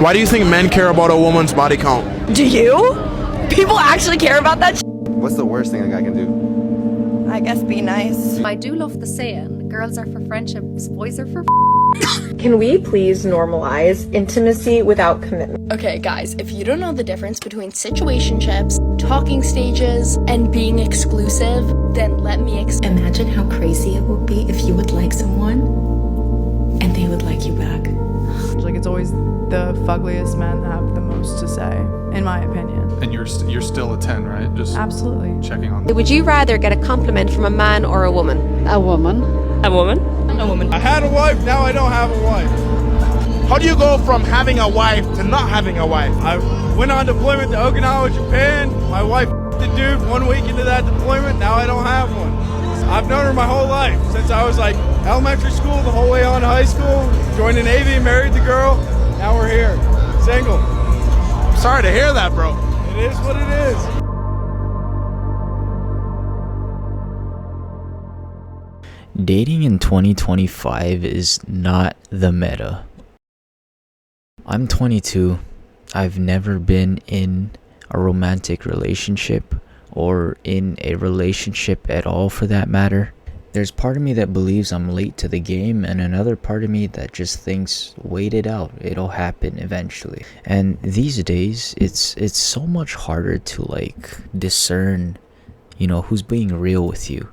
Why do you think men care about a woman's body count? Do you? People actually care about that What's the worst thing a guy can do? I guess be nice. I do love the saying, girls are for friendships, boys are for Can we please normalize intimacy without commitment? Okay, guys, if you don't know the difference between situationships, talking stages, and being exclusive, then let me explain. Imagine how crazy it would be if you would like someone and they would like you back. Like, it's always the fuggliest men that have the most to say, in my opinion. And you're still a 10, right? Just absolutely checking on that. Would you rather get a compliment from a man or a woman? A woman. A woman? A woman. I had a wife, now I don't have a wife. How do you go from having a wife to not having a wife? I went on deployment to Okinawa, Japan. My wife the dude 1 week into that deployment, now I don't have one. I've known her my whole life, since I was like elementary school, the whole way on to high school, joined the Navy, married the girl, now we're here, single. I'm sorry to hear that, bro. It is what it is. Dating in 2025 is not the meta. I'm 22. I've never been in a romantic relationship or in a relationship at all for that matter. There's part of me that believes I'm late to the game and another part of me that just thinks wait it out, it'll happen eventually. And these days it's so much harder to like discern, who's being real with you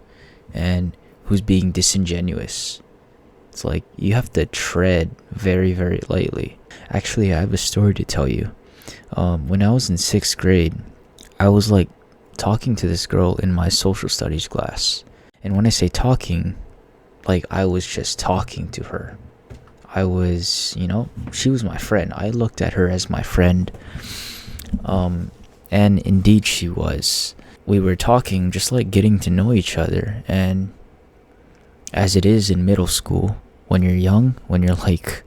and who's being disingenuous. It's like you have to tread very, very lightly. Actually, I have a story to tell you. When I was in 6th grade, I was like talking to this girl in my social studies class. And when I say talking, like I was just talking to her. I was, she was my friend. I looked at her as my friend. And indeed she was. We were talking, just like getting to know each other. And as it is in middle school, when you're young, when you're like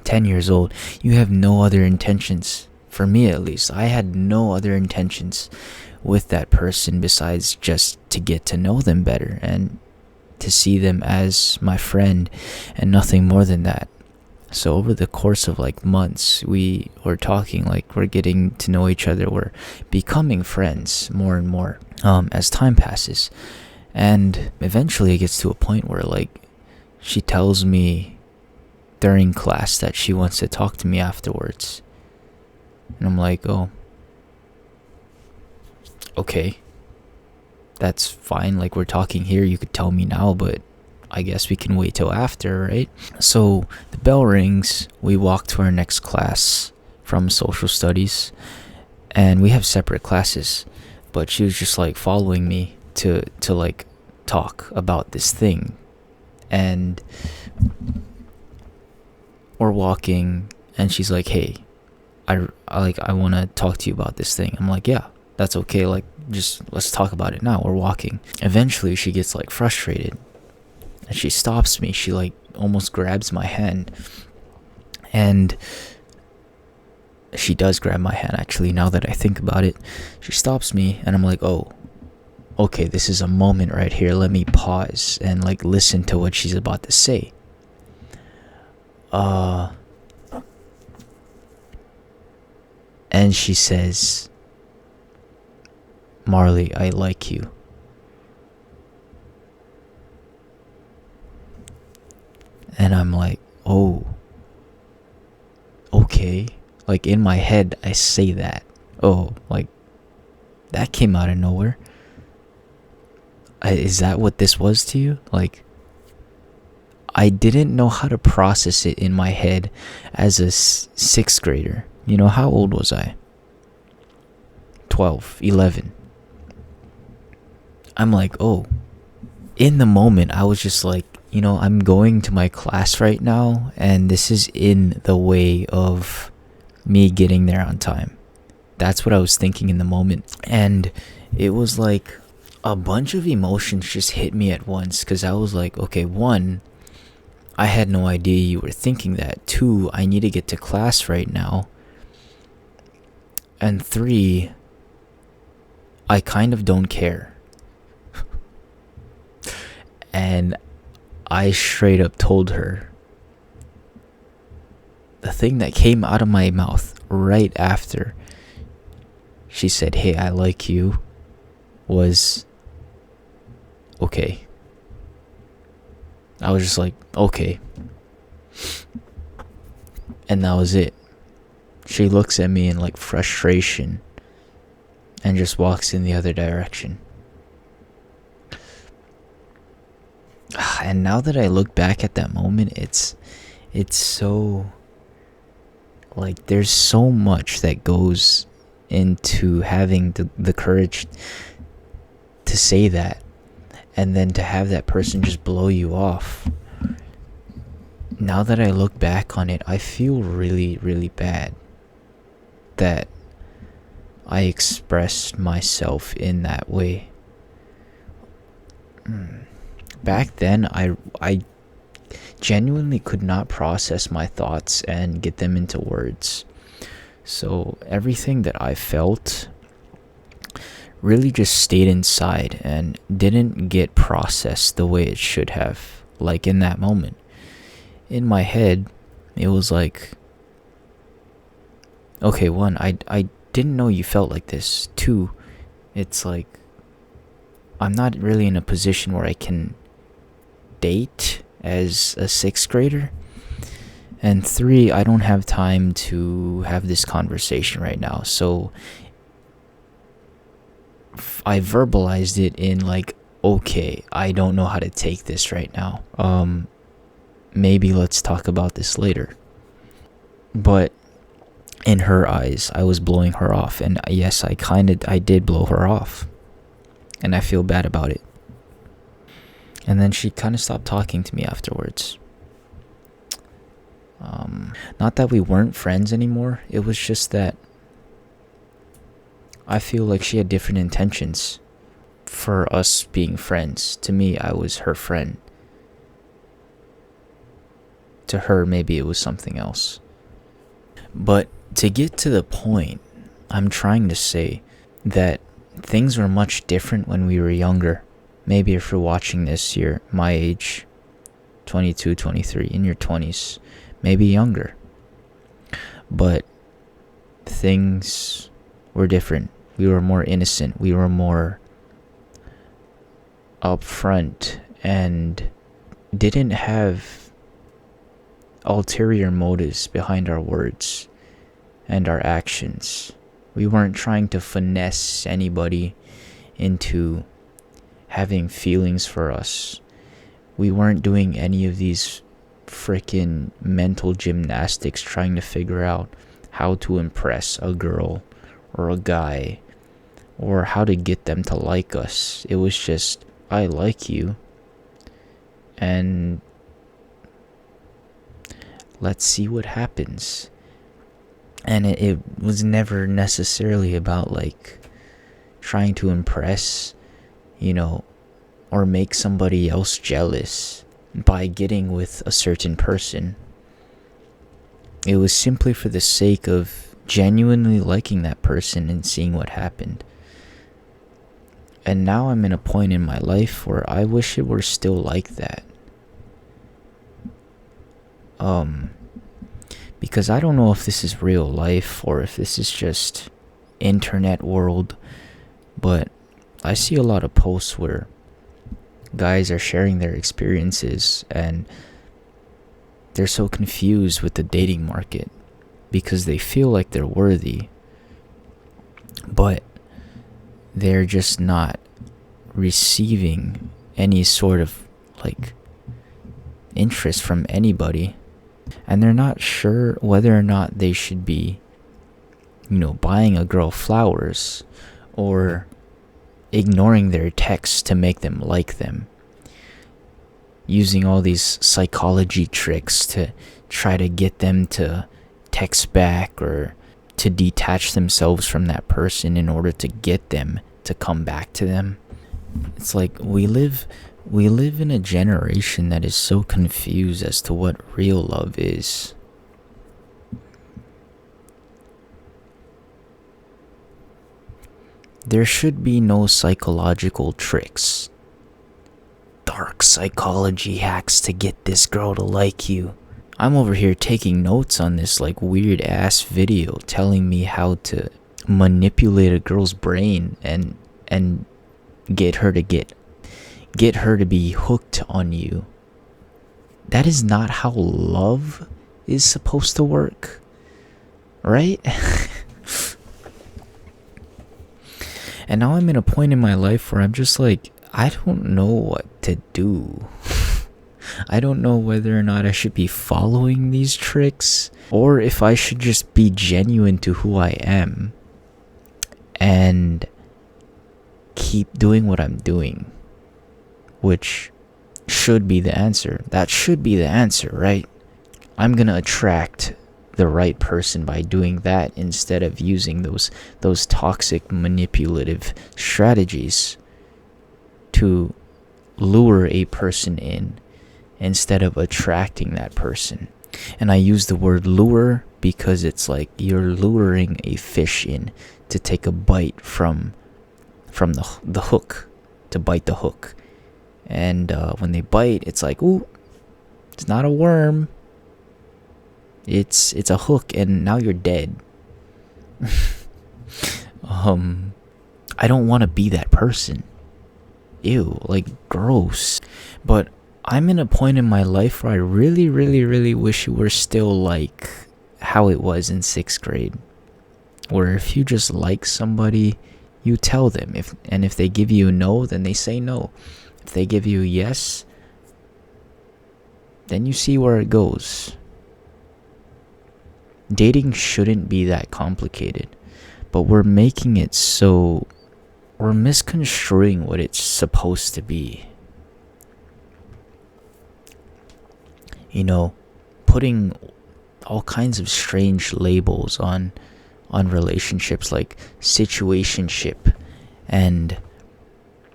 10 years old, you have no other intentions. For me at least, I had no other intentions with that person besides just to get to know them better and to see them as my friend and nothing more than that. So over the course of like months, we were talking, like we're getting to know each other, we're becoming friends more and more as time passes. And eventually it gets to a point where like she tells me during class that she wants to talk to me afterwards. And I'm like, oh, okay, that's fine. Like, we're talking here, you could tell me now, but I guess we can wait till after, right? So the bell rings, we walk to our next class from social studies, and we have separate classes, but she was just like following me to like talk about this thing. And we're walking and she's like, hey, I want to talk to you about this thing. I'm like, yeah, that's okay, like just let's talk about it now. We're walking. Eventually she gets like frustrated and she stops me. She like almost grabs my hand, and she does grab my hand actually, now that I think about it. She stops me and I'm like, oh, okay, this is a moment right here. Let me pause and like listen to what she's about to say. And she says, Marley, I like you. And I'm like, oh, okay. Like in my head, I say that. Oh, like that came out of nowhere. Is that what this was to you? Like, I didn't know how to process it in my head as a 6th grader. How old was I? 12, 11. I'm like, oh. In the moment, I was just like, I'm going to my class right now, and this is in the way of me getting there on time. That's what I was thinking in the moment. And it was like a bunch of emotions just hit me at once, because I was like, okay, 1, I had no idea you were thinking that. 2, I need to get to class right now. And 3, I kind of don't care. And I straight up told her, the thing that came out of my mouth right after she said, "Hey, I like you," was, "Okay." I was just like, "Okay." And that was it. She looks at me in like frustration and just walks in the other direction. And now that I look back at that moment, it's so, like, there's so much that goes into having the courage to say that, and then to have that person just blow you off. Now that I look back on it, I feel really, really bad that I expressed myself in that way. Back then, I genuinely could not process my thoughts and get them into words. So everything that I felt really just stayed inside and didn't get processed the way it should have. Like in that moment, in my head, it was like, okay, one, I didn't know you felt like this. Two, it's like, I'm not really in a position where I can date as a 6th grader. And 3, I don't have time to have this conversation right now. So I verbalized it in like, okay, I don't know how to take this right now. Maybe let's talk about this later. But in her eyes, I was blowing her off. And yes, I did blow her off. And I feel bad about it. And then she kind of stopped talking to me afterwards. Not that we weren't friends anymore. It was just that I feel like she had different intentions for us being friends. To me, I was her friend. To her, maybe it was something else. But to get to the point, I'm trying to say that things were much different when we were younger. Maybe if you're watching this, you're my age, 22, 23, in your 20s, maybe younger. But things were different. We were more innocent. We were more upfront and didn't have ulterior motives behind our words and our actions. We weren't trying to finesse anybody into having feelings for us. We weren't doing any of these freaking mental gymnastics trying to figure out how to impress a girl or a guy or how to get them to like us. It was just, I like you, and let's see what happens. And it was never necessarily about like trying to impress, or make somebody else jealous by getting with a certain person. It was simply for the sake of genuinely liking that person and seeing what happened. And now I'm in a point in my life where I wish it were still like that. Because I don't know if this is real life or if this is just internet world, but I see a lot of posts where guys are sharing their experiences and they're so confused with the dating market because they feel like they're worthy, but they're just not receiving any sort of like interest from anybody, and they're not sure whether or not they should be buying a girl flowers or ignoring their texts to make them like them, using all these psychology tricks to try to get them to text back or to detach themselves from that person in order to get them to come back to them. It's like we live in a generation that is so confused as to what real love is. There should be no psychological tricks, dark psychology hacks to get this girl to like you. I'm over here taking notes on this like weird ass video telling me how to manipulate a girl's brain and get her to be hooked on you. That is not how love is supposed to work, right? And now I'm in a point in my life where I'm just like, I don't know what to do. I don't know whether or not I should be following these tricks or if I should just be genuine to who I am and keep doing what I'm doing, which should be the answer. That should be the answer, right? I'm gonna attract the right person by doing that instead of using those toxic manipulative strategies to lure a person in instead of attracting that person. And I use the word lure because it's like you're luring a fish in to take a bite from the hook, to bite the hook. And when they bite, it's like, ooh, it's not a worm, it's a hook, and now you're dead. I don't want to be that person. Ew, like gross. But I'm in a point in my life where I really, really, really wish it were still like how it was in 6th grade, where if you just like somebody, you tell them. If they give you a no, then they say no. If they give you a yes, then you see where it goes. Dating shouldn't be that complicated, but we're making it so we're misconstruing what it's supposed to be. You know, putting all kinds of strange labels on relationships like situationship and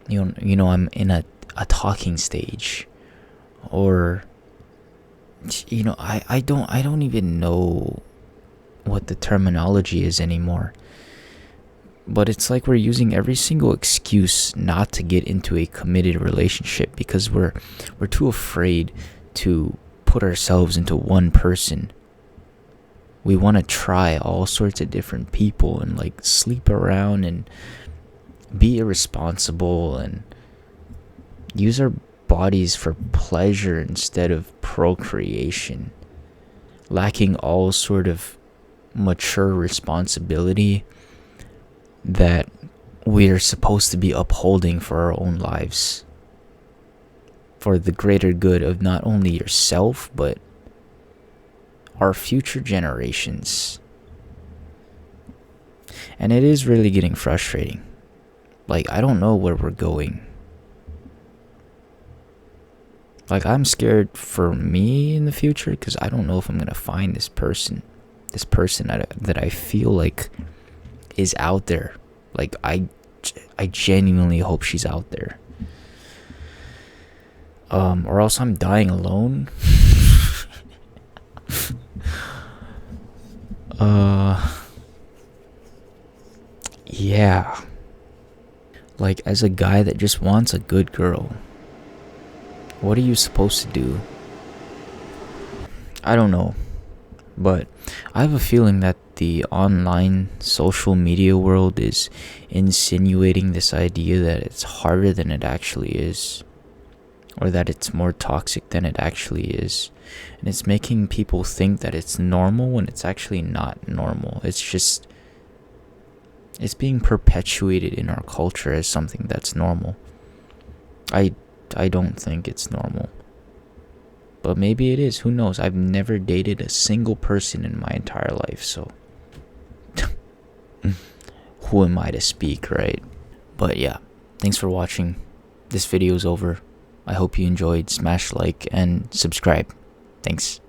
you know I'm in a talking stage, or you know I don't even know what the terminology is anymore. But it's like we're using every single excuse not to get into a committed relationship because we're too afraid to put ourselves into one person. We want to try all sorts of different people and like sleep around and be irresponsible and use our bodies for pleasure instead of procreation, lacking all sort of mature responsibility that we're supposed to be upholding for our own lives, for the greater good of not only yourself but our future generations. And it is really getting frustrating. Like, I don't know where we're going. Like, I'm scared for me in the future because I don't know if I'm gonna find this person that I feel like is out there. Like, I genuinely hope she's out there. Or else I'm dying alone. Yeah. Like, as a guy that just wants a good girl, what are you supposed to do? I don't know. But I have a feeling that the online social media world is insinuating this idea that it's harder than it actually is, or that it's more toxic than it actually is. And it's making people think that it's normal when it's actually not normal. It's being perpetuated in our culture as something that's normal. I don't think it's normal. But maybe it is. Who knows? I've never dated a single person in my entire life, so who am I to speak, right? But yeah, thanks for watching. This video is over. I hope you enjoyed. Smash like and subscribe. Thanks.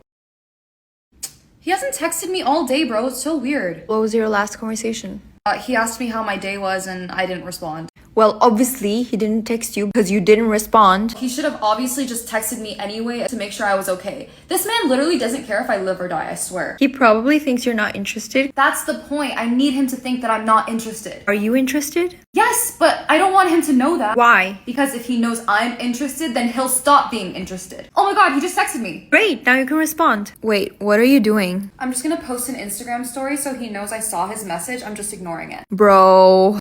He hasn't texted me all day, bro. It's so weird. What was your last conversation? He asked me how my day was and I didn't respond. Well, obviously, he didn't text you because you didn't respond. He should have obviously just texted me anyway to make sure I was okay. This man literally doesn't care if I live or die, I swear. He probably thinks you're not interested. That's the point. I need him to think that I'm not interested. Are you interested? Yes, but I don't want him to know that. Why? Because if he knows I'm interested, then he'll stop being interested. Oh my god, he just texted me. Great, now you can respond. Wait, what are you doing? I'm just gonna post an Instagram story so he knows I saw his message. I'm just ignoring it. Bro.